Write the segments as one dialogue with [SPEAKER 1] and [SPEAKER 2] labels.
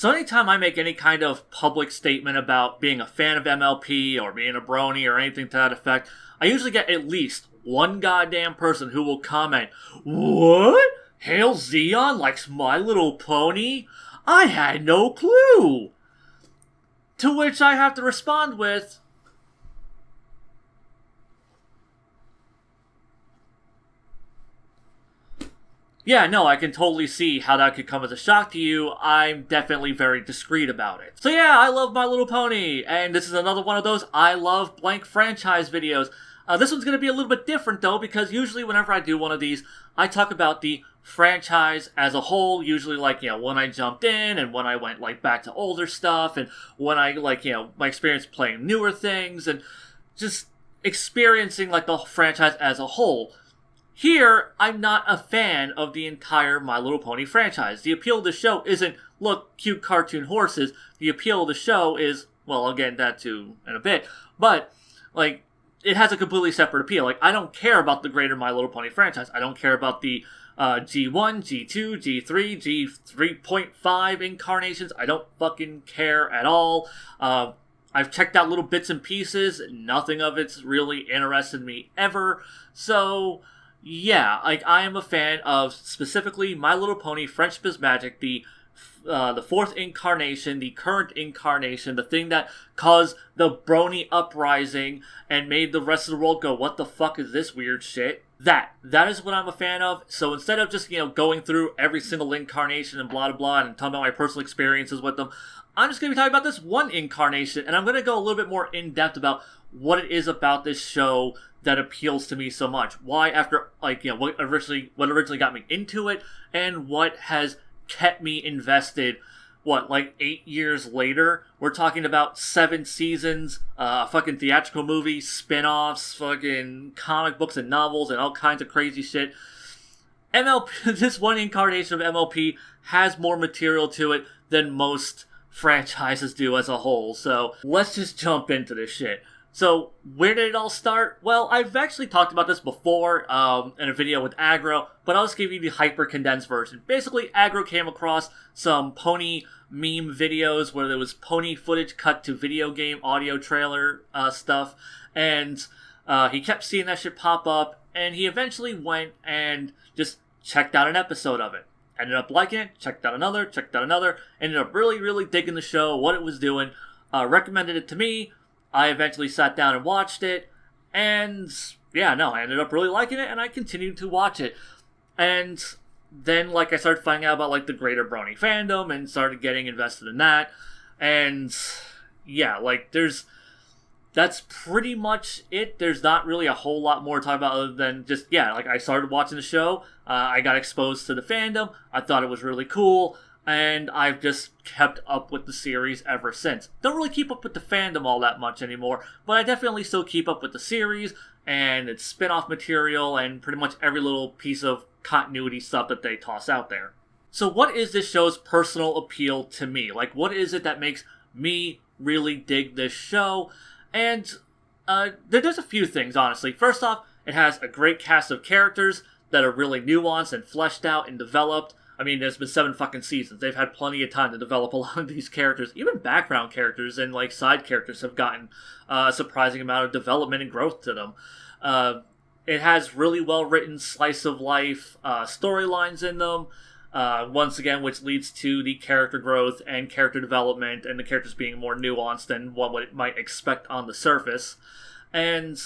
[SPEAKER 1] So anytime I make any kind of public statement about being a fan of MLP or being a Brony or anything to that effect, I usually get at least one goddamn person who will comment, "What? Hail Zeon likes My Little Pony? I had no clue!" To which I have to respond with, yeah, no, I can totally see how that could come as a shock to you. I'm definitely very discreet about it. So yeah, I love My Little Pony, and this is another one of those I love blank franchise videos. This one's going to be a little bit different though, because usually whenever I do one of these, I talk about the franchise as a whole, usually like, when I jumped in, and when I went like back to older stuff, and when I like, my experience playing newer things, and just experiencing like the franchise as a whole. Here, I'm not a fan of the entire My Little Pony franchise. The appeal of the show isn't, look, cute cartoon horses. The appeal of the show is, well, I'll get into that too in a bit, but, like, it has a completely separate appeal. Like, I don't care about the greater My Little Pony franchise. I don't care about the G1, G2, G3, G3.5 incarnations. I don't fucking care at all. I've checked out little bits and pieces. Nothing of it's really interested me ever. So, yeah, like, I am a fan of specifically My Little Pony Friendship is Magic, the fourth incarnation, the current incarnation, the thing that caused the Brony uprising and made the rest of the world go, what the fuck is this weird shit? That is what I'm a fan of. So instead of just, going through every single incarnation and blah, blah, blah, and talking about my personal experiences with them, I'm just going to be talking about this one incarnation, and I'm going to go a little bit more in-depth about what it is about this show that appeals to me so much. Why, after, what originally got me into it, and what has kept me invested, 8 years later? We're talking about 7 seasons, fucking theatrical movies, spin-offs, fucking comic books and novels, and all kinds of crazy shit. MLP, this one incarnation of MLP has more material to it than most franchises do as a whole, so let's just jump into this shit. So, where did it all start? Well, I've actually talked about this before in a video with Aggro, but I'll just give you the hyper-condensed version. Basically, Aggro came across some pony meme videos where there was pony footage cut to video game audio trailer stuff, and he kept seeing that shit pop up, and he eventually went and just checked out an episode of it. Ended up liking it, checked out another, ended up really, really digging the show, what it was doing, recommended it to me. I eventually sat down and watched it, and I ended up really liking it, and I continued to watch it. And then, I started finding out about, the greater Brony fandom, and started getting invested in that. And, that's pretty much it. There's not really a whole lot more to talk about other than just, I started watching the show, I got exposed to the fandom, I thought it was really cool, and I've just kept up with the series ever since. Don't really keep up with the fandom all that much anymore, but I definitely still keep up with the series, and its spin-off material, and pretty much every little piece of continuity stuff that they toss out there. So what is this show's personal appeal to me? What is it that makes me really dig this show? And there's a few things, honestly. First off, it has a great cast of characters that are really nuanced and fleshed out and developed. I mean, there's been 7 fucking seasons. They've had plenty of time to develop a lot of these characters. Even background characters and, side characters have gotten a surprising amount of development and growth to them. It has really well-written slice-of-life storylines in them. Once again, which leads to the character growth and character development and the characters being more nuanced than what might expect on the surface. And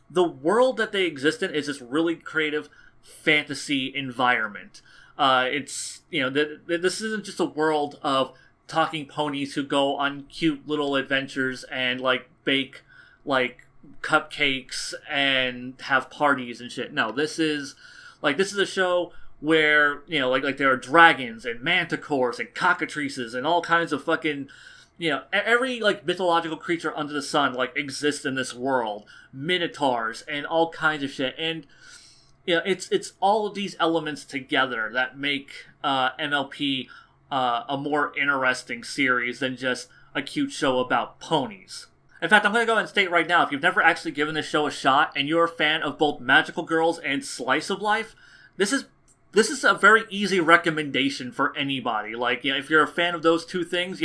[SPEAKER 1] the world that they exist in is this really creative fantasy environment. It's, this isn't just a world of talking ponies who go on cute little adventures and, bake, cupcakes and have parties and shit. No, this is a show where, there are dragons and manticores and cockatrices and all kinds of fucking, every, mythological creature under the sun, exists in this world. Minotaurs and all kinds of shit. And, it's all of these elements together that make MLP a more interesting series than just a cute show about ponies. In fact, I'm going to go ahead and state right now, if you've never actually given this show a shot and you're a fan of both magical girls and slice of life, this is this is a very easy recommendation for anybody. Like, if you're a fan of those two things,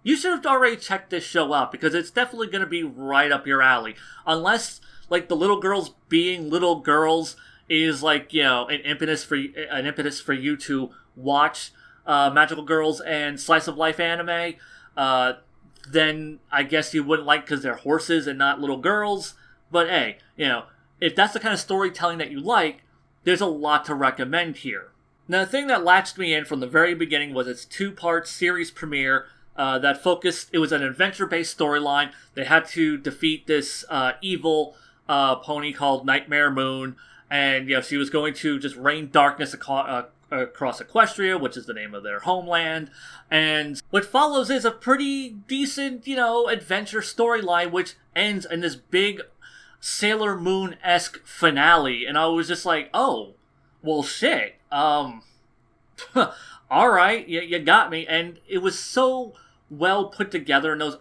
[SPEAKER 1] you should have already checked this show out, because it's definitely going to be right up your alley. Unless, like, the little girls being little girls is, like, an impetus for you to watch Magical Girls and Slice of Life anime, then I guess you wouldn't like, because they're horses and not little girls. But hey, if that's the kind of storytelling that you like, there's a lot to recommend here. Now, the thing that latched me in from the very beginning was its 2-part series premiere that focused, it was an adventure-based storyline. They had to defeat this evil pony called Nightmare Moon, and she was going to just rain darkness across Equestria, which is the name of their homeland. And what follows is a pretty decent, adventure storyline, which ends in this big Sailor Moon-esque finale. And I was just like, oh, well, shit. Alright, you got me. And it was so well put together in those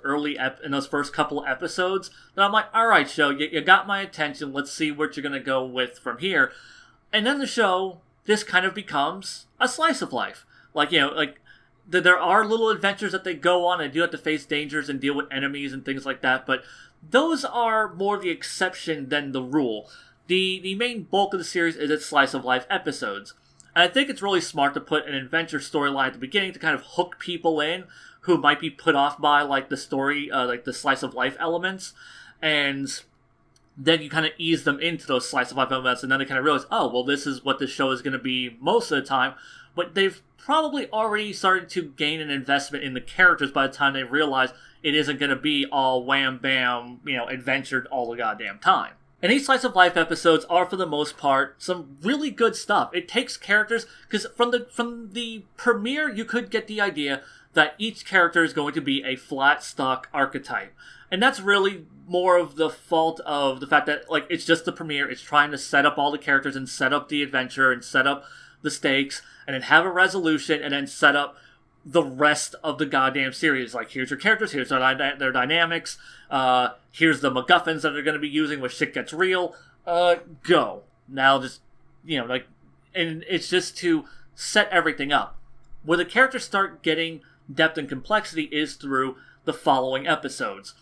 [SPEAKER 1] in those first couple episodes that I'm like, alright, show, you got my attention. Let's see what you're gonna go with from here. And then the show, this kind of becomes a slice of life. Like, there are little adventures that they go on and do have to face dangers and deal with enemies and things like that, but those are more the exception than the rule. The main bulk of the series is its slice of life episodes. And I think it's really smart to put an adventure storyline at the beginning to kind of hook people in who might be put off by, like, the story, like the slice of life elements, and then you kind of ease them into those slice of life elements, and then they kind of realize, oh, well, this is what this show is going to be most of the time. But they've probably already started to gain an investment in the characters by the time they realize it isn't going to be all wham bam, adventured all the goddamn time. And these slice of life episodes are, for the most part, some really good stuff. It takes characters, because from the premiere, you could get the idea that each character is going to be a flat stock archetype. And that's really more of the fault of the fact that, like, it's just the premiere. It's trying to set up all the characters and set up the adventure and set up the stakes and then have a resolution and then set up the rest of the goddamn series. Like, here's your characters, here's their dynamics, here's the MacGuffins that they're going to be using when shit gets real. Go. Now just, and it's just to set everything up. Where the characters start getting depth and complexity is through the following episodes.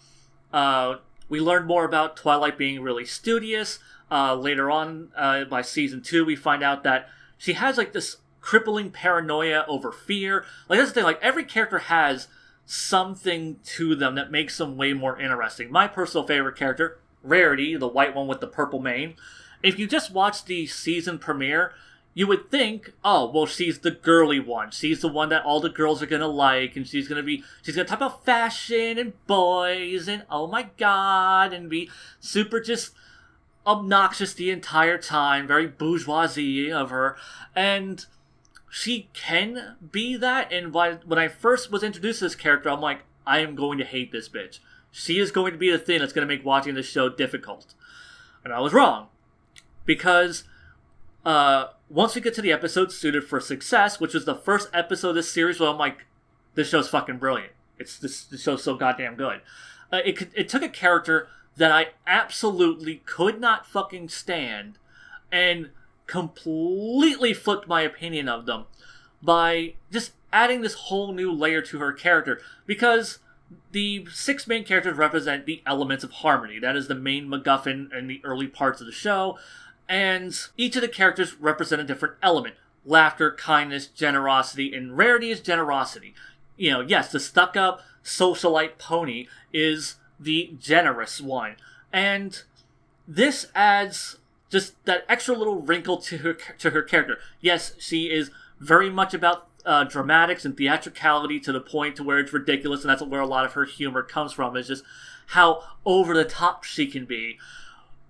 [SPEAKER 1] We learned more about Twilight being really studious. Later on, by season 2, we find out that she has, like, this crippling paranoia over fear. Like, that's the thing, like, every character has something to them that makes them way more interesting. My personal favorite character, Rarity, the white one with the purple mane. If you just watch the season premiere, you would think, oh, well, she's the girly one. She's the one that all the girls are gonna like, and she's gonna talk about fashion and boys and oh my god, and be super just obnoxious the entire time, very bourgeoisie of her, and she can be that. And when I first was introduced to this character, I'm like, I am going to hate this bitch. She is going to be the thing that's going to make watching this show difficult. And I was wrong. Because once we get to the episode Suited for Success, which was the first episode of this series, where I'm like, this show's fucking brilliant. This show's so goddamn good. It took a character that I absolutely could not fucking stand and completely flipped my opinion of them by just adding this whole new layer to her character, because the 6 main characters represent the elements of harmony. That is the main MacGuffin in the early parts of the show, and each of the characters represent a different element. Laughter, kindness, generosity, and Rarity is generosity. Yes, the stuck-up socialite pony is the generous one, and this adds just that extra little wrinkle to her character. Yes, she is very much about dramatics and theatricality to the point to where it's ridiculous, and that's where a lot of her humor comes from, is just how over the top she can be.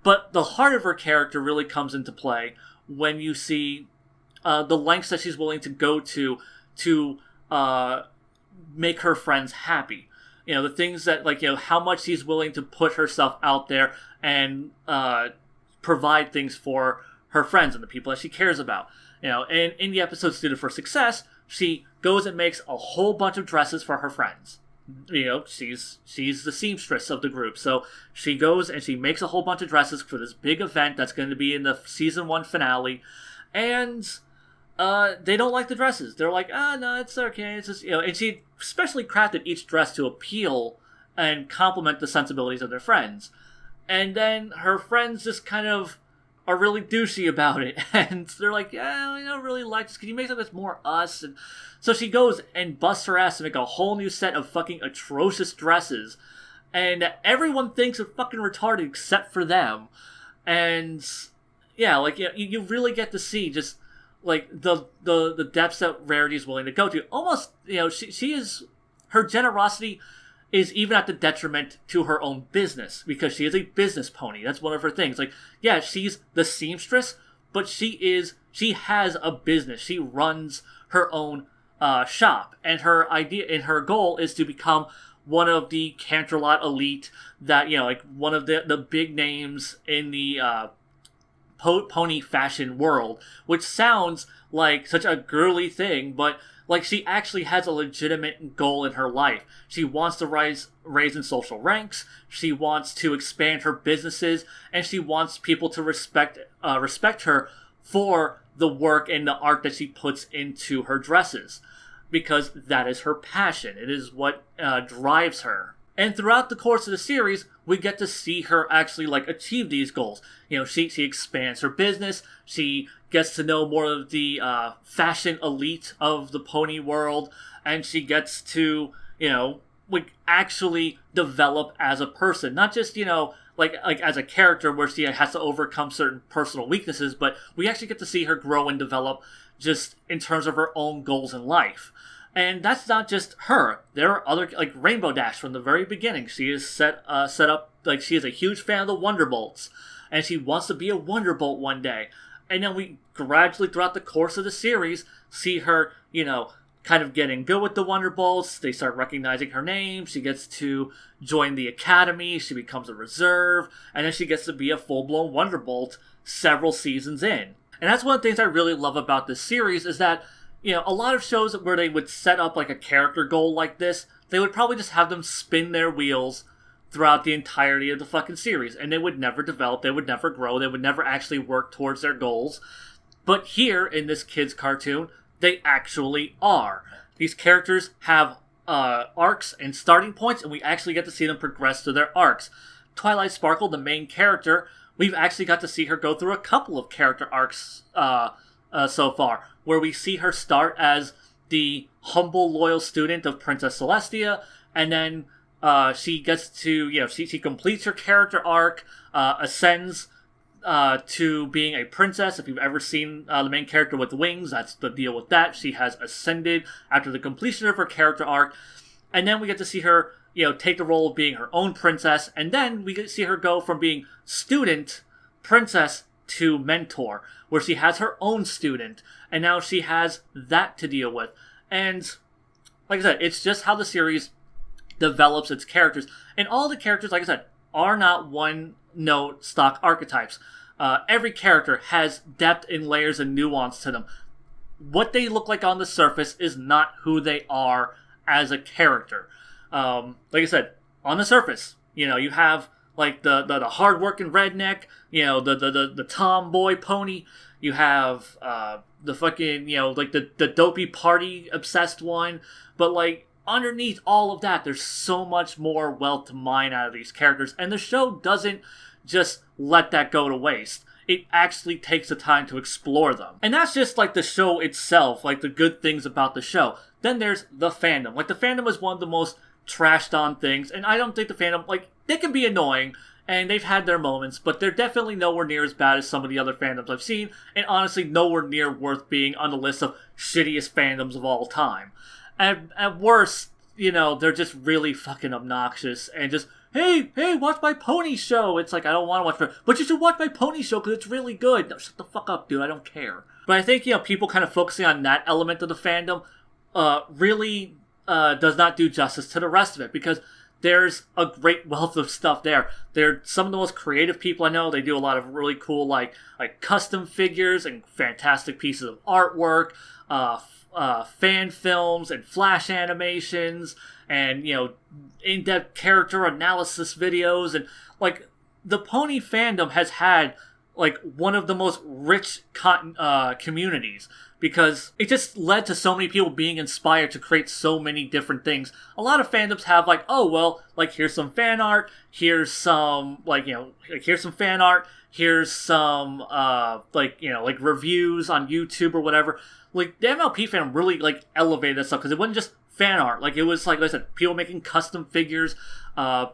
[SPEAKER 1] But the heart of her character really comes into play when you see the lengths that she's willing to go to make her friends happy. The things that, like, how much she's willing to put herself out there and provide things for her friends and the people that she cares about. And in the episode Suited for Success, she goes and makes a whole bunch of dresses for her friends. She's the seamstress of the group, so she goes and she makes a whole bunch of dresses for this big event that's going to be in the season 1 finale. And They don't like the dresses. They're like, no, it's okay. It's just, and she specially crafted each dress to appeal and complement the sensibilities of their friends. And then her friends just kind of are really douchey about it. And they're like, yeah, I don't really like this. Can you make something that's more us? And so she goes and busts her ass to make a whole new set of fucking atrocious dresses. And everyone thinks they're fucking retarded except for them. And yeah, like, you really get to see just like the depths that Rarity is willing to go to. Almost, she is, her generosity is even at the detriment to her own business, because she is a business pony. That's one of her things. Like, yeah, she's the seamstress, but she has a business. She runs her own shop, and her idea and her goal is to become one of the Canterlot elite, that, like one of the big names in the pony fashion world, which sounds like such a girly thing, but like, she actually has a legitimate goal in her life. She wants to raise in social ranks, she wants to expand her businesses, and she wants people to respect her for the work and the art that she puts into her dresses. Because that is her passion. It is what drives her. And throughout the course of the series, we get to see her actually, like, achieve these goals. She expands her business, she gets to know more of the fashion elite of the pony world, and she gets to, like, actually develop as a person. Not just, like as a character where she has to overcome certain personal weaknesses, but we actually get to see her grow and develop just in terms of her own goals in life. And that's not just her. There are other, like Rainbow Dash from the very beginning. She is set up, like, she is a huge fan of the Wonderbolts, and she wants to be a Wonderbolt one day. And then we gradually, throughout the course of the series, see her, kind of getting good with the Wonderbolts. They start recognizing her name. She gets to join the academy. She becomes a reserve. And then she gets to be a full-blown Wonderbolt several seasons in. And that's one of the things I really love about this series, is that, a lot of shows where they would set up like a character goal like this, they would probably just have them spin their wheels throughout the entirety of the fucking series, and they would never develop, they would never grow, they would never actually work towards their goals. But here, in this kid's cartoon, they actually are. These characters have arcs and starting points, and we actually get to see them progress through their arcs. Twilight Sparkle, the main character, we've actually got to see her go through a couple of character arcs so far, where we see her start as the humble, loyal student of Princess Celestia, and then she gets to, she completes her character arc, ascends to being a princess. If you've ever seen the main character with wings, that's the deal with that. She has ascended after the completion of her character arc, and then we get to see her, take the role of being her own princess, and then we get to see her go from being student, princess, to mentor, where she has her own student, and now she has that to deal with. And like I said, it's just how the series develops its characters. And all the characters, like I said, are not one-note stock archetypes. Every character has depth and layers and nuance to them. What they look like on the surface is not who they are as a character. Like I said, on the surface, you have like the hard-working redneck, the tomboy pony. You have the fucking, like the dopey party-obsessed one. But like, underneath all of that, there's so much more wealth to mine out of these characters. And the show doesn't just let that go to waste. It actually takes the time to explore them. And that's just like the show itself, like the good things about the show. Then there's the fandom. Like, the fandom is one of the most trashed on things, and I don't think the fandom, like, they can be annoying, and they've had their moments, but they're definitely nowhere near as bad as some of the other fandoms I've seen, and honestly nowhere near worth being on the list of shittiest fandoms of all time. At worst, they're just really fucking obnoxious, and just, hey, watch my pony show! It's like, I don't want to watch, but you should watch my pony show because it's really good. No, shut the fuck up, dude, I don't care. But I think, people kind of focusing on that element of the fandom really does not do justice to the rest of it, because there's a great wealth of stuff there. They're some of the most creative people I know. They do a lot of really cool, like custom figures and fantastic pieces of artwork, fan films and flash animations, and, in-depth character analysis videos. And, like, the pony fandom has had, like one of the most rich communities, because it just led to so many people being inspired to create so many different things. A lot of fandoms have like, oh well, like here's some fan art, here's some here's some fan art, here's some like reviews on YouTube or whatever. Like the MLP fandom really like elevated that stuff, because it wasn't just fan art. Like it was, like I said, people making custom figures,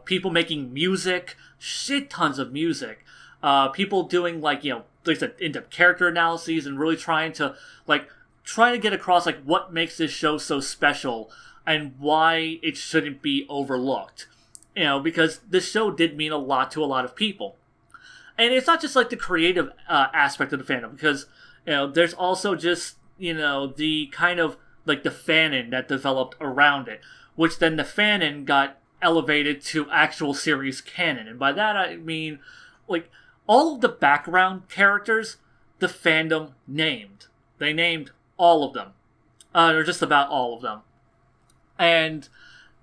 [SPEAKER 1] people making music, shit tons of music. People doing like I said, in-depth character analyses, and really trying to get across like what makes this show so special and why it shouldn't be overlooked. Because this show did mean a lot to a lot of people. And it's not just like the creative aspect of the fandom, because there's also just the kind of like the fanon that developed around it, which then the fanon got elevated to actual series canon. And by that I mean like all of the background characters the fandom named. They named all of them. Or just about all of them. And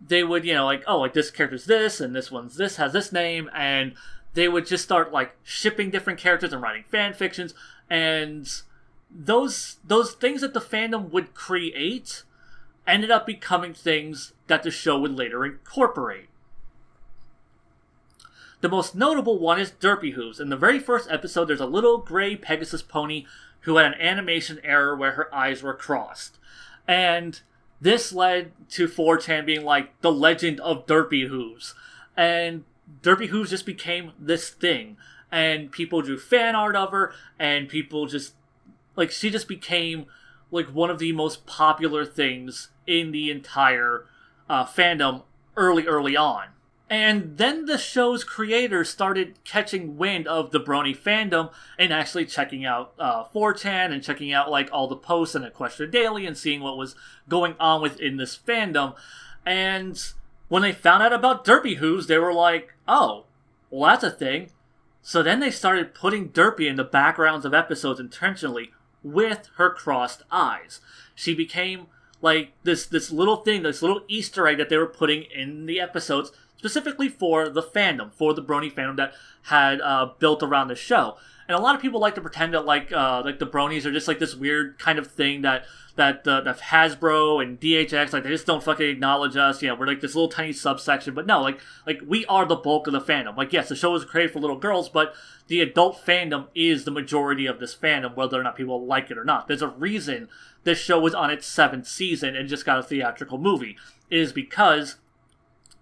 [SPEAKER 1] they would, like this character's this, and this one's this, has this name, and they would just start, like, shipping different characters and writing fan fictions, and those things that the fandom would create ended up becoming things that the show would later incorporate. The most notable one is Derpy Hooves. In the very first episode, there's a little gray Pegasus pony who had an animation error where her eyes were crossed. And this led to 4chan being like, the legend of Derpy Hooves. And Derpy Hooves just became this thing. And people drew fan art of her, and people just, like, she just became, like, one of the most popular things in the entire fandom early on. And then the show's creators started catching wind of the Brony fandom and actually checking out 4chan and checking out like all the posts and Equestria Daily and seeing what was going on within this fandom. And when they found out about Derpy Hooves, they were like, oh, well that's a thing. So then they started putting Derpy in the backgrounds of episodes intentionally with her crossed eyes. She became like this little thing, this little Easter egg that they were putting in the episodes, specifically for the fandom, for the Brony fandom that had built around the show. And a lot of people like to pretend that like the Bronies are just like this weird kind of thing that Hasbro and DHX, like they just don't fucking acknowledge us. We're like this little tiny subsection. But no, like we are the bulk of the fandom. Like yes, the show was created for little girls, but the adult fandom is the majority of this fandom, whether or not people like it or not. There's a reason this show was on its 7th season and just got a theatrical movie. It is because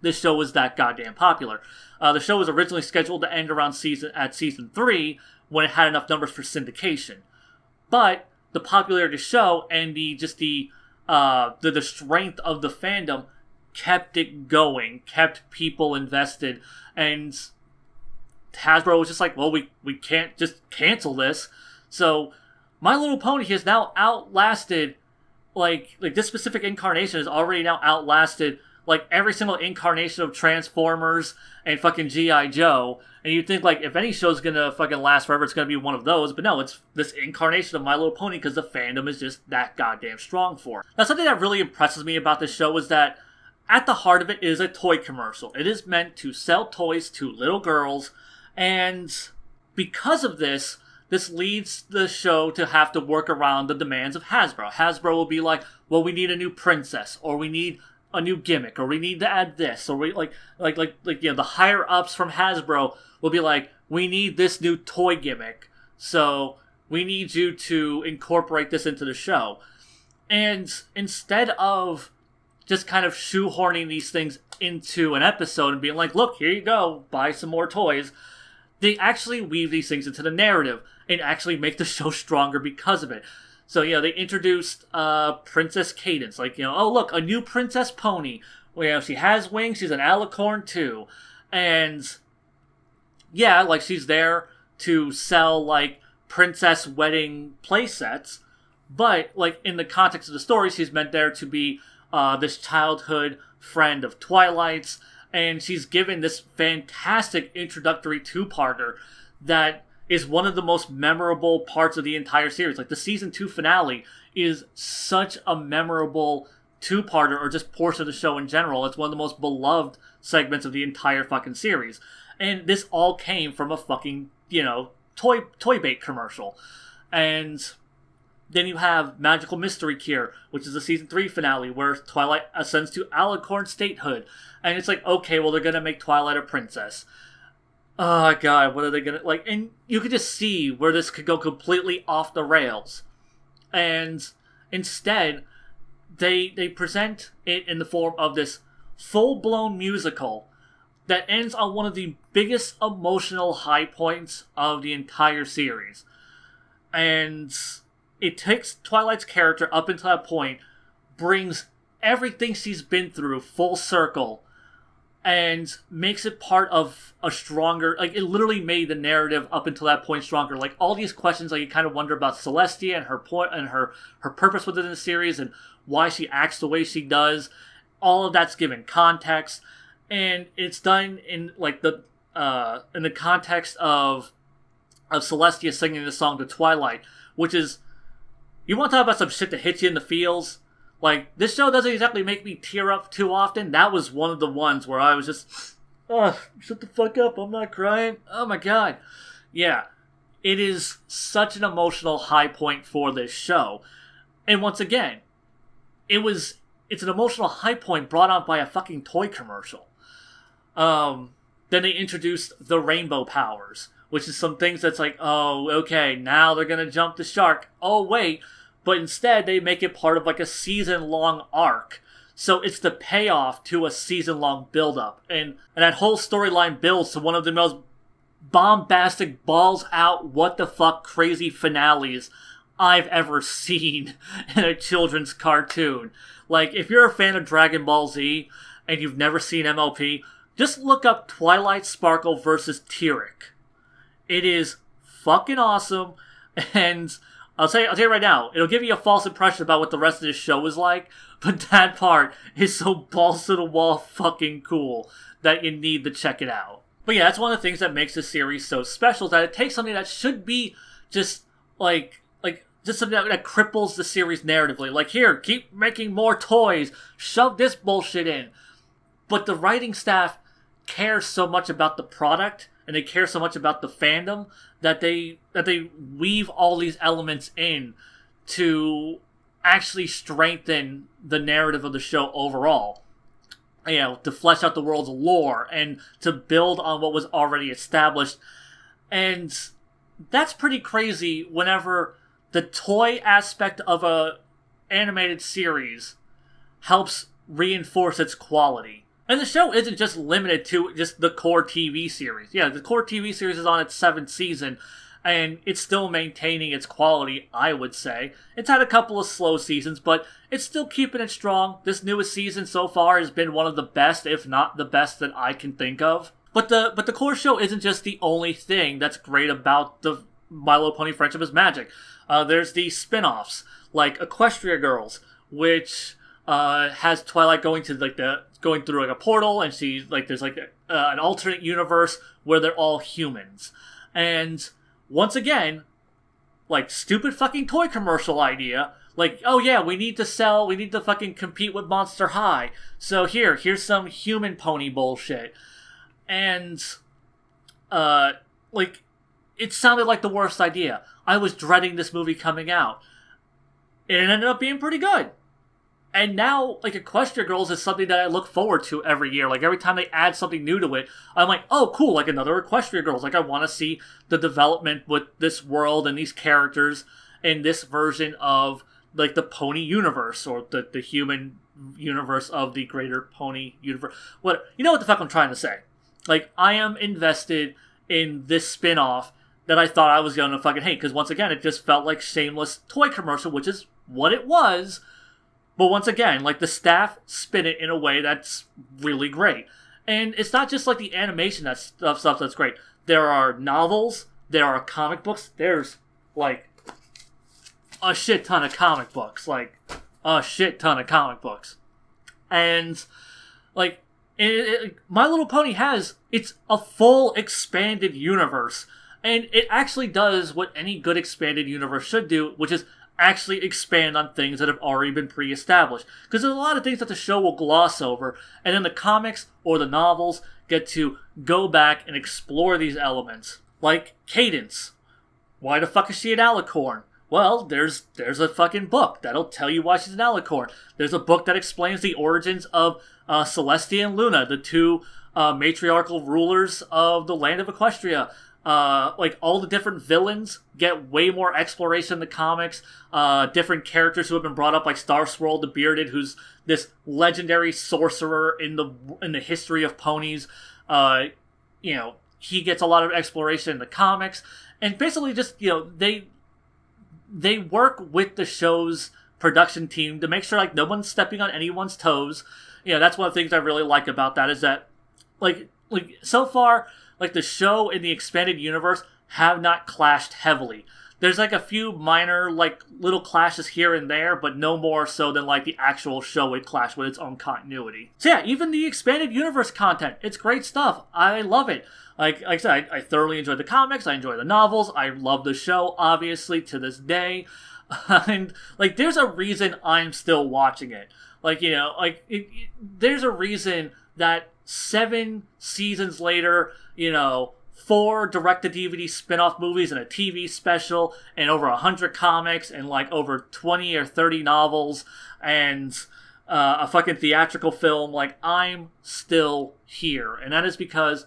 [SPEAKER 1] this show was that goddamn popular. The show was originally scheduled to end around season 3 when it had enough numbers for syndication. But the popularity of the show and the strength of the fandom kept it going, kept people invested, and Hasbro was just like, well, we can't just cancel this. So My Little Pony has now outlasted, like this specific incarnation has already now outlasted like every single incarnation of Transformers and fucking G.I. Joe. And you'd think like if any show's gonna fucking last forever, it's gonna be one of those. But no, it's this incarnation of My Little Pony because the fandom is just that goddamn strong for it. Now something that really impresses me about this show is that at the heart of it is a toy commercial. It is meant to sell toys to little girls. And because of this leads the show to have to work around the demands of Hasbro. Hasbro will be like, well, we need a new princess, or we need a new gimmick, or we need to add this, or we the higher ups from Hasbro will be like, we need this new toy gimmick, so we need you to incorporate this into the show. And instead of just kind of shoehorning these things into an episode and being like, look, here you go, buy some more toys, they actually weave these things into the narrative and actually make the show stronger because of it. So, they introduced Princess Cadence. Like, oh, look, a new Princess Pony. Well, she has wings. She's an alicorn, too. And, yeah, like, she's there to sell, like, princess wedding playsets. But, like, in the context of the story, she's meant there to be this childhood friend of Twilight's. And she's given this fantastic introductory two-parter that is one of the most memorable parts of the entire series. Like, the season 2 finale is such a memorable two-parter, or just portion of the show in general. It's one of the most beloved segments of the entire fucking series. And this all came from a fucking, toy bait commercial. And then you have Magical Mystery Cure, which is the season 3 finale, where Twilight ascends to alicorn statehood. And it's like, okay, well, they're gonna make Twilight a princess. Oh god, what are they gonna, like, and you could just see where this could go completely off the rails. And instead, they present it in the form of this full-blown musical that ends on one of the biggest emotional high points of the entire series. And it takes Twilight's character up until that point, brings everything she's been through full circle, and makes it part of a stronger, like, it literally made the narrative up until that point stronger. Like, all these questions, like, you kind of wonder about Celestia and her point and her purpose within the series and why she acts the way she does. All of that's given context, and it's done in, like, in the context of Celestia singing the song to Twilight, which is, you want to talk about some shit that hits you in the feels? Like, this show doesn't exactly make me tear up too often. That was one of the ones where I was just, oh, shut the fuck up, I'm not crying. Oh my god. Yeah, it is such an emotional high point for this show. And once again, it's an emotional high point brought on by a fucking toy commercial. Then they introduced the rainbow powers, which is some things that's like, oh, okay, now they're gonna jump the shark. Oh, wait. But instead, they make it part of like a season-long arc. So it's the payoff to a season-long build-up. And that whole storyline builds to one of the most bombastic, balls-out, what-the-fuck crazy finales I've ever seen in a children's cartoon. Like, if you're a fan of Dragon Ball Z and you've never seen MLP, just look up Twilight Sparkle versus Tirek. It is fucking awesome, and I'll tell you right now, it'll give you a false impression about what the rest of this show is like, but that part is so balls to the wall fucking cool that you need to check it out. But yeah, that's one of the things that makes this series so special, is that it takes something that should be just just something that cripples the series narratively. Like, here, keep making more toys, shove this bullshit in. But the writing staff cares so much about the product, and they care so much about the fandom, that they weave all these elements in to actually strengthen the narrative of the show overall. You know, to flesh out the world's lore and to build on what was already established. And that's pretty crazy whenever the toy aspect of a animated series helps reinforce its quality. And the show isn't just limited to just the core TV series. Yeah, the core TV series is on its 7th season, and it's still maintaining its quality, I would say. It's had a couple of slow seasons, but it's still keeping it strong. This newest season so far has been one of the best, if not the best, that I can think of. But the core show isn't just the only thing that's great about the My Little Pony Friendship is Magic. There's the spin-offs, like Equestria Girls, which has Twilight going through like a portal, and she's like, there's like an alternate universe where they're all humans. And once again, like, stupid fucking toy commercial idea. Like, oh yeah, we need to fucking compete with Monster High. So here's some human pony bullshit. And, like, it sounded like the worst idea. I was dreading this movie coming out. It ended up being pretty good. And now, like, Equestria Girls is something that I look forward to every year. Like, every time they add something new to it, I'm like, oh, cool, like another Equestria Girls. Like, I want to see the development with this world and these characters in this version of, like, the pony universe, or the human universe of the greater pony universe. You know what the fuck I'm trying to say. Like, I am invested in this spin-off that I thought I was going to fucking hate, because once again, it just felt like shameless toy commercial, which is what it was. But once again, like, the staff spin it in a way that's really great. And it's not just like the animation stuff that's great. There are novels, there are comic books, there's like a shit ton of comic books. And like, My Little Pony it's a full expanded universe. And it actually does what any good expanded universe should do, which is actually expand on things that have already been pre-established. Because there's a lot of things that the show will gloss over, and then the comics or the novels get to go back and explore these elements. Like Cadence, Why the fuck is she an alicorn? Well, there's a fucking book that'll tell you why she's an alicorn. There's a book that explains the origins of Celestia and Luna, the two matriarchal rulers of the land of Equestria. Like, all the different villains get way more exploration in the comics. Different characters who have been brought up, like Star Swirl the Bearded, who's this legendary sorcerer in the history of ponies. You know, he gets a lot of exploration in the comics. And basically just, you know, they work with the show's production team to make sure, like, no one's stepping on anyone's toes. You know, that's one of the things I really like about that, is that, like so far, like, the show and the expanded universe have not clashed heavily. There's, like, a few minor, like, little clashes here and there, but no more so than, like, the actual show would clash with its own continuity. So yeah, even the expanded universe content, it's great stuff. I love it. Like I said, I thoroughly enjoy the comics, I enjoy the novels, I love the show, obviously, to this day. And, like, there's a reason I'm still watching it. Like, you know, like, there's a reason that 7 seasons later, you know, 4 direct-to-DVD spin-off movies and a TV special, and over 100 comics, and, like, over 20 or 30 novels, and a fucking theatrical film, like, I'm still here. And that is because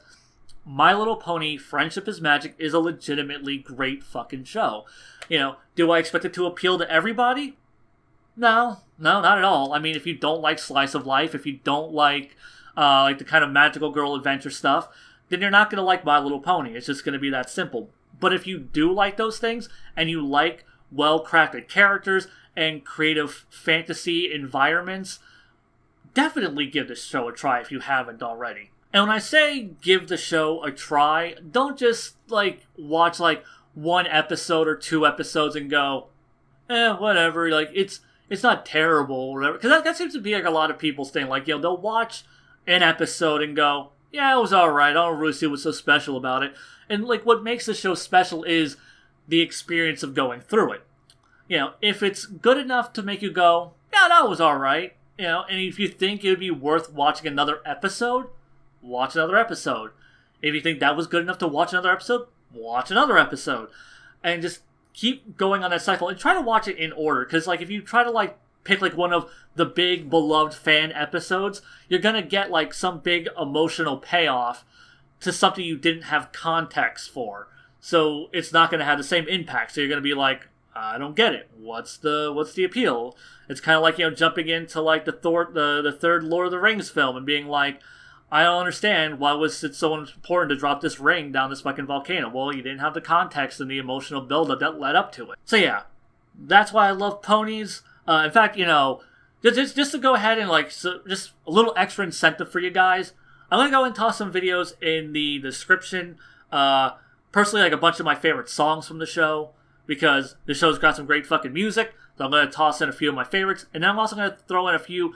[SPEAKER 1] My Little Pony Friendship is Magic is a legitimately great fucking show. You know, do I expect it to appeal to everybody? No, not at all. I mean, if you don't like slice of life, if you don't like the kind of magical girl adventure stuff, then you're not going to like My Little Pony. It's just going to be that simple. But if you do like those things, and you like well-crafted characters and creative fantasy environments, definitely give this show a try if you haven't already. And when I say give the show a try, don't just, like, watch, like, 1 episode or 2 episodes and go, whatever, like, it's not terrible, or whatever. Because that seems to be, like, a lot of people's thing. Like, you know, they'll watch an episode and go, yeah, it was alright, I don't really see what's so special about it. And, like, what makes the show special is the experience of going through it. You know, if it's good enough to make you go, yeah, that was alright, you know, and if you think it would be worth watching another episode, watch another episode. If you think that was good enough to watch another episode, watch another episode. And just keep going on that cycle, and try to watch it in order. Because, like, if you try to, like, pick, like, one of the big beloved fan episodes, you're gonna get, like, some big emotional payoff to something you didn't have context for. So it's not gonna have the same impact. So you're gonna be like, I don't get it. What's the appeal? It's kind of like, you know, jumping into, like, the third Lord of the Rings film and being like, I don't understand, why was it so important to drop this ring down this fucking volcano? Well, you didn't have the context and the emotional build-up that led up to it. So yeah, that's why I love ponies. In fact, you know, just to go ahead and, like, just a little extra incentive for you guys, I'm going to go and toss some videos in the description. Personally, like, a bunch of my favorite songs from the show, because the show's got some great fucking music, so I'm going to toss in a few of my favorites, and then I'm also going to throw in a few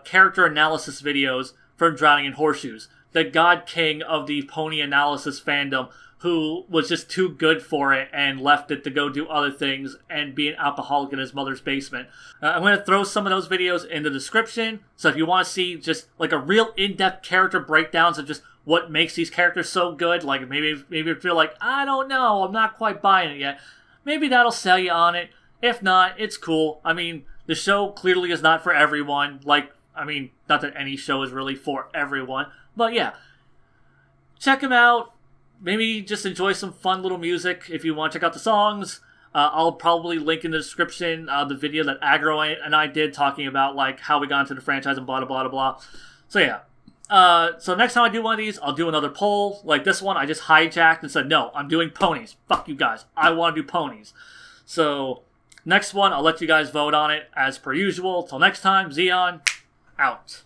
[SPEAKER 1] character analysis videos from Drowning in Horseshoes, the god king of the pony analysis fandom, who was just too good for it and left it to go do other things and be an alcoholic in his mother's basement. I'm going to throw some of those videos in the description, so if you want to see just, like, a real in-depth character breakdowns of just what makes these characters so good, like, maybe if you're like, I don't know, I'm not quite buying it yet, maybe that'll sell you on it. If not, it's cool. I mean, the show clearly is not for everyone, like, I mean, not that any show is really for everyone, but yeah. Check them out. Maybe just enjoy some fun little music if you want to check out the songs. I'll probably link in the description the video that Agro and I did talking about, like, how we got into the franchise and blah, blah, blah, blah. So yeah. So next time I do one of these, I'll do another poll. Like this one, I just hijacked and said, no, I'm doing ponies. Fuck you guys. I want to do ponies. So next one, I'll let you guys vote on it as per usual. Till next time, Zeon out.